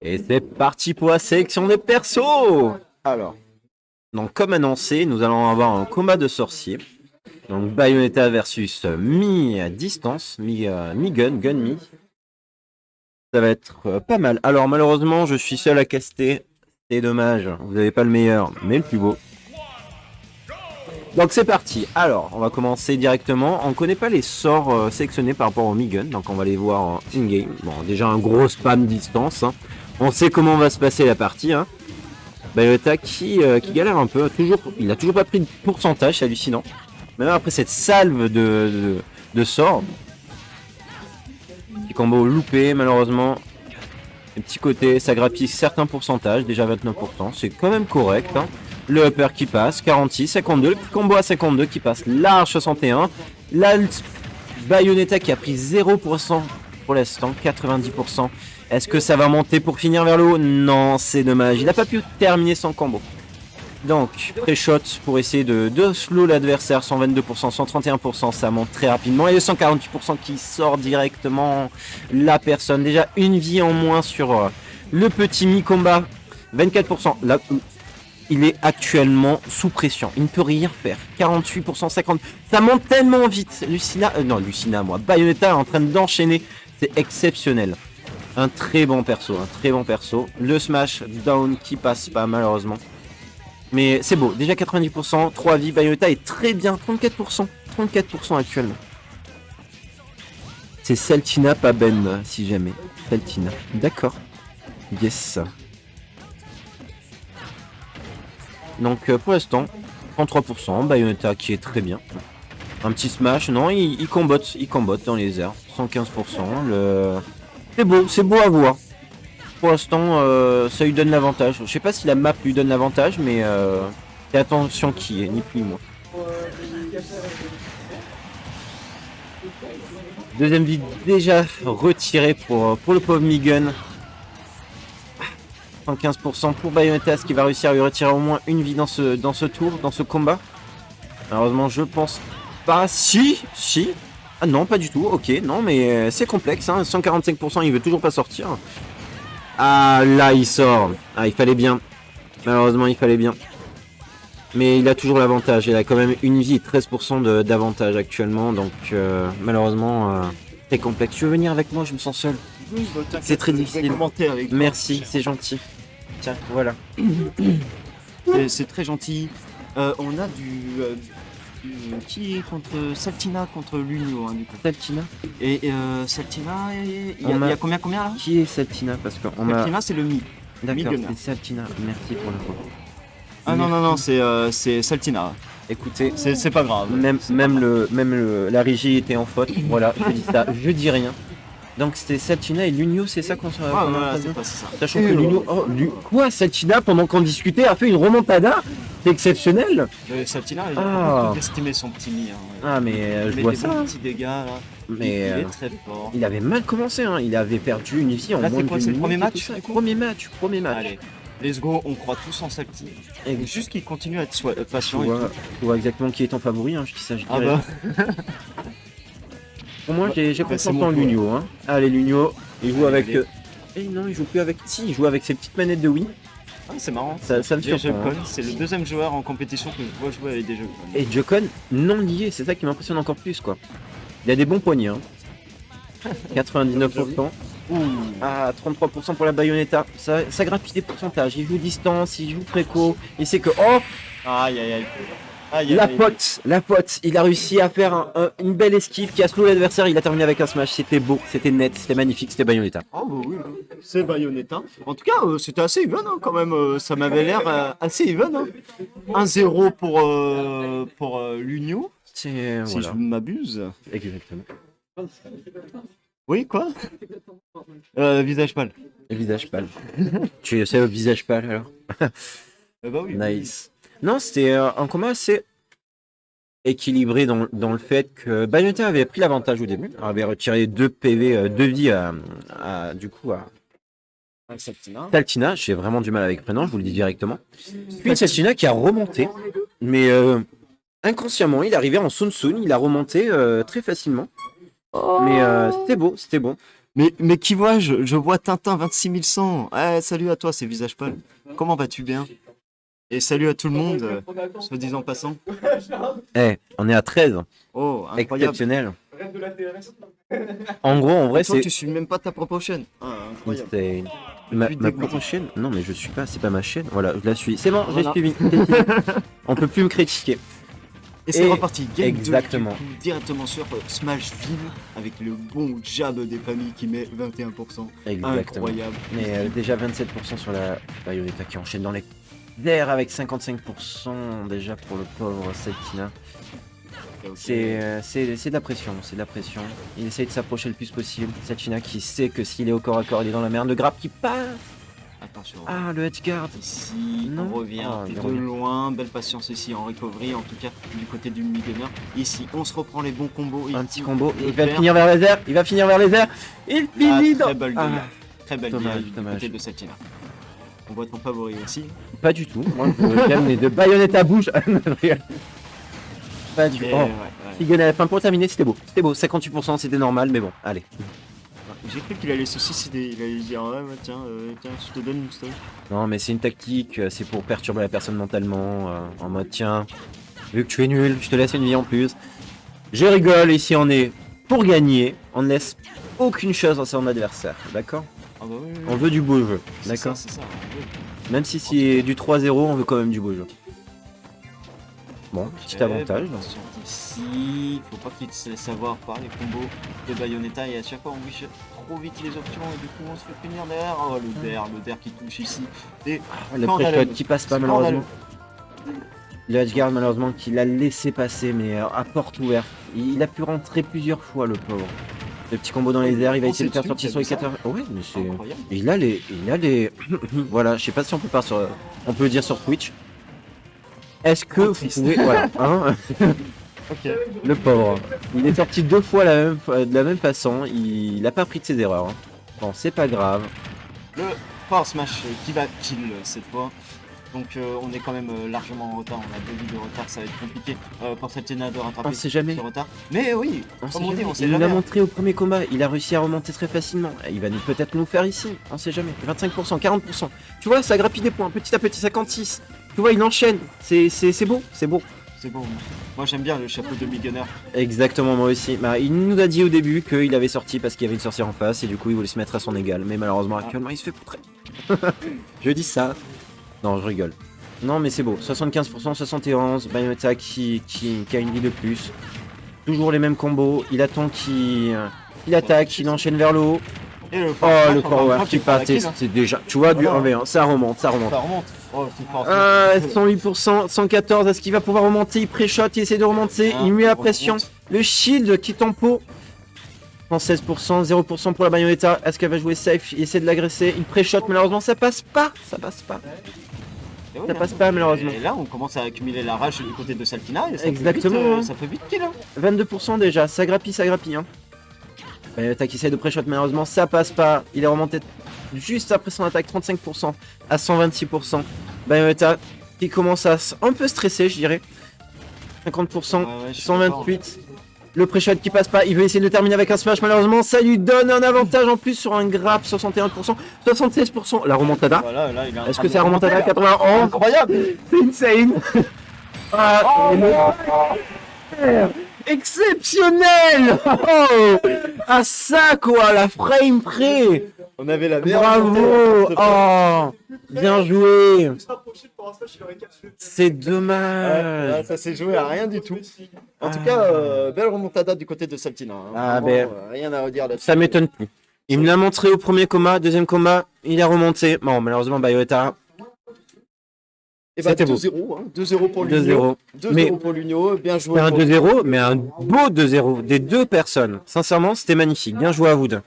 Et c'est parti pour la sélection des persos. Alors, donc comme annoncé, nous allons avoir un combat de sorciers. Donc Bayonetta versus mi-distance, mi-gun, gun-mi. Ça va être pas mal. Alors malheureusement, je suis seul à caster. C'est dommage, vous n'avez pas le meilleur, mais le plus beau. Donc c'est parti. Alors, on va commencer directement. On ne connaît pas les sorts sélectionnés par rapport au mi-gun, donc on va les voir en in-game. Bon, déjà un gros spam distance. Hein. On sait comment va se passer la partie. Hein. Bayonetta qui galère un peu. Il a toujours pas pris de pourcentage, c'est hallucinant. Même après cette salve de sorts. Petit combo loupé, malheureusement. Un petit côté, ça grappille certains pourcentages, déjà 29%. C'est quand même correct. Hein. Le upper qui passe, 46, 52. Le petit combo à 52 qui passe large, 61. La Bayonetta qui a pris 0% pour l'instant, 90%. Est-ce que ça va monter pour finir vers le haut? Non, c'est dommage. Il n'a pas pu terminer son combo. Donc, pré-shot pour essayer de slow l'adversaire, 122%, 131%, ça monte très rapidement. Et le 148% qui sort directement la personne. Déjà une vie en moins sur le petit mi-combat. 24%. Là, il est actuellement sous pression. Il ne peut rien faire. 48%, 50%. Ça monte tellement vite. Lucina, moi. Bayonetta est en train d'enchaîner. C'est exceptionnel. Un très bon perso, Le smash down qui passe pas, malheureusement. Mais c'est beau, déjà 90%, 3 vies, Bayonetta est très bien, 34%, 34% actuellement. C'est Saltina, pas Ben, si jamais. Saltina, d'accord. Yes. Donc pour l'instant, 33%, Bayonetta qui est très bien. Un petit smash, non, il combotte dans les airs, 115%. C'est beau à voir. Pour l'instant, ça lui donne l'avantage. Je sais pas si la map lui donne l'avantage, mais fais attention qui est, ni plus ni moins. Deuxième vie déjà retirée pour le pauvre Migun. 115% pour Bayonetta, ce qui va réussir à lui retirer au moins une vie dans ce tour, dans ce combat. Malheureusement, je pense pas. Si. Ah non, pas du tout. Ok, non, mais c'est complexe. Hein. 145%, il veut toujours pas sortir. Ah, là, il sort. Ah, il fallait bien. Malheureusement, il fallait bien. Mais il a toujours l'avantage. Il a quand même une vie et 13% d'avantage actuellement. Donc, malheureusement, très complexe. Tu veux venir avec moi? Je me sens seul. Oui, c'est très difficile. Avec Merci, c'est gentil. Tiens, voilà. C'est très gentil. On a qui est contre Saltina contre Lunio, hein, du coup. Saltina. Et Saltina, il y a combien là? Qui est Saltina? Parce que Saltina, c'est le mi. D'accord, c'est Saltina. Merci pour le coup. Ah non, c'est Saltina. Écoutez, c'est pas grave. Même la régie était en faute. Voilà, je dis ça, je dis rien. Donc c'était Saltina et Lunio, c'est ça qu'on se c'est pas ça. Sachant que Lunio... quoi, Saltina, pendant qu'on discutait, a fait une remontada. C'est exceptionnel. Saltina, il a estimé son petit mi. Hein, ouais. Ah mais je vois ça. Petits dégâts, là. Mais il est très fort. Il avait mal commencé, hein. Il avait perdu une vie en moins de 2 minutes. Le premier match. Premier match. Allez, let's go, on croit tous en Salty. Et juste qu'il continue à être patient. Tu vois exactement qui est ton favori, hein. Je dis ça, je dirais. Bah. Pour moi, j'ai confiance en Lunio. Hein. Allez, Lunio, il joue avec... non, il joue plus avec... Si, il joue avec ses petites manettes de Wii. Ah, c'est marrant. Ça me surprend. Hein. C'est le deuxième joueur en compétition que je vois jouer avec des Joy-Con. Et Joy-Con non lié, c'est ça qui m'impressionne encore plus, quoi. Il a des bons poignets. Hein. 99%. Ah, 33% pour la Bayonetta. Ça grappille des pourcentages. Il joue distance, il joue préco. Il sait que... Oh, aïe. La pote, il a réussi à faire une belle esquive qui a slow l'adversaire, il a terminé avec un smash, c'était beau, c'était net, c'était magnifique, c'était Bayonetta. Oh bah oui, c'est Bayonetta. En tout cas, c'était assez even hein, quand même, ça m'avait l'air assez even. Hein. 1-0 pour l'Unio, si je m'abuse. Exactement. Oui, quoi visage pâle. Visage pâle. Tu sais, visage pâle alors Bah oui. Nice. Non, c'était un combat assez équilibré dans le fait que Bayonetta avait pris l'avantage au début, avait retiré 2 PV, 2 vies du coup à Saltina. J'ai vraiment du mal avec le prénom, je vous le dis directement. Puis Saltina qui a remonté, mais inconsciemment, il est arrivé en Sun, il a remonté très facilement. Mais c'était beau. Mais qui vois-je? Je vois Tintin 26100. Salut à toi, c'est Visage Pâle. Comment vas-tu bien? Et salut à tout le monde, soit disant passant. On est à 13. Oh, incroyable. Exceptionnel. En gros, en vrai, Toi, c'est... tu suis même pas ta propre chaîne. Incroyable. c'est- Je Ma suis propre dégoûté. chaîne? Non, mais je suis pas, c'est pas ma chaîne. Voilà, je la suis. C'est bon, j'ai Voilà. suivi. On peut plus me critiquer. Et c'est Et- reparti. Game 2, exactement. du coup, directement sur Smashville avec le bon jab des familles qui met 21%. Exactement. Incroyable. Mais déjà 27% sur la Bayonetta qui enchaîne dans les airs avec 55% déjà pour le pauvre Saltina. Ok. C'est de la pression, c'est de la pression. Il essaye de s'approcher le plus possible. Saltina qui sait que s'il est au corps à corps, il est dans la merde. Le grappe qui passe. Attention. Ah, le edgeguard. Ici, Non. on revient Ah, il de revient. loin. Belle patience ici en recovery, en tout cas du côté du mid-gunner. Ici, on se reprend les bons combos. Un Ici, petit combo. le Il va père. finir vers les airs. Il va finir vers les airs. Il finit dans... Très belle Ah, gueule. Très belle dommage, gueule du dommage. côté de Saltina. On voit ton favori aussi. pas du tout. Moi, j'aime les deux Bayonetta bouge. Pas du tout. Et, Oh. ouais. Il gagne à la fin pour terminer, c'était beau. C'était beau, 58%, c'était normal, mais bon, allez. J'ai cru qu'il allait se suicider. Il allait dire tiens, je te donne une stock. Non, mais c'est une tactique, c'est pour perturber la personne mentalement, en mode tiens, vu que tu es nul, je te laisse une vie en plus. Je rigole, ici on est pour gagner, on ne laisse aucune chose à son adversaire, d'accord? Ah bah oui, oui, On veut du beau jeu, c'est d'accord? ça, c'est ça. Même si c'est du 3-0, on veut quand même du beau jeu. Bon, petit Ok, avantage. attention ici, faut pas qu'il se laisse avoir par les combos de Bayonetta et à chaque fois on wish trop vite les options et du coup on se fait punir derrière. Oh le der qui touche ici. Et Le scandaleux. pré-shot qui passe pas Scandaleux. malheureusement. Le Edgeguard malheureusement qui l'a laissé passer mais à porte ouverte. Il a pu rentrer plusieurs fois le pauvre. Le petit combo dans les airs, il va On essayer de sait faire dessus, sortir sur les t'as vu 4 Ouais, mais c'est... Incroyable. Il a les... voilà, je sais pas si on peut pas sur... On peut le dire sur Twitch. Est-ce que Oh, vous triste. pouvez... Voilà, hein. Ok. Le pauvre. Il est sorti deux fois de la même façon. Il a pas pris de ses erreurs. Hein. Bon, c'est pas grave. Le Power Smash qui va kill cette fois. Donc on est quand même largement en retard, on a 2 vies de retard, ça va être compliqué pour Saltina de rattraper On sait jamais. ce retard. Mais oui, On sait comme on dit, jamais. on sait Il nous jamais. l'a montré au premier combat. Il a réussi à remonter très facilement. Il va peut-être nous le faire ici. On sait jamais. 25%, 40%. Tu vois, ça grappille des points. Petit à petit, 56. Tu vois, il enchaîne. C'est beau. C'est beau. C'est bon. Moi j'aime bien le chapeau de Mid-Gunner. Exactement, moi aussi. Bah, il nous a dit au début qu'il avait sorti parce qu'il y avait une sorcière en face et du coup il voulait se mettre à son égal. Mais malheureusement actuellement il se fait poutrer. Je dis ça. Non, je rigole. Non mais c'est beau. 75%, 71. Bayonetta qui a une vie de plus. Toujours les mêmes combos. Il attend qu'il attaque, il enchaîne vers le haut. Et le Oh Power le Smash, encore une power fois, qui prend la passe, kill, hein. c'est déjà. Tu vois, du Voilà. 1v1, ça remonte, ça remonte. Ça remonte. Oh, c'est fort. 108%, 114, est-ce qu'il va pouvoir remonter? Il pré-shot, il essaie de remonter, Ah, il met la on pression. remonte. Le shield qui tempo. 116%, 0% pour la Bayonetta. Est-ce qu'elle va jouer safe? Il essaie de l'agresser, il pré-shot, malheureusement ça passe pas. Ça passe pas. Et oui, Ça hein. passe pas, malheureusement. Et là on commence à accumuler la rage du côté de Saltina. Et ça peut Exactement, vite, hein. ça peut vite kill. Hein. 22% déjà, ça grappille. Hein. Bayonetta qui essaie de pré-shot, malheureusement ça passe pas. Il est remonté juste après son attaque, 35% à 126%. Bayonetta qui commence à un peu stresser, je dirais. 50%, Ouais, je suis d'accord. 128. Le pré-shot qui passe pas, il veut essayer de terminer avec un smash, malheureusement ça lui donne un avantage en plus sur un grappe, 61%, 76%, la remontada. Voilà, là, il est en Est-ce train que de c'est la remontada remonter, là. 91? Incroyable. C'est insane. Ah, exceptionnel. Oh, à ça quoi, la frame près. On avait la Bravo. Oh, bien joué. C'est dommage. Ça s'est joué à rien du tout. En tout Ah. cas, belle remontada du côté de Saltina. Hein. Ah, Vraiment, rien à redire là-dessus. Ça m'étonne plus. Il me l'a montré au premier combat, deuxième combat, il est remonté. Bon, malheureusement, Bayonetta, Et bah C'était beau. 2-0, hein. 2-0 pour 2-0. l'Union. 2-0 Mais- pour l'Union, bien joué. C'est un pour- 2-0, mais un beau 2-0 des deux personnes. Sincèrement, c'était magnifique. Bien joué à vous deux.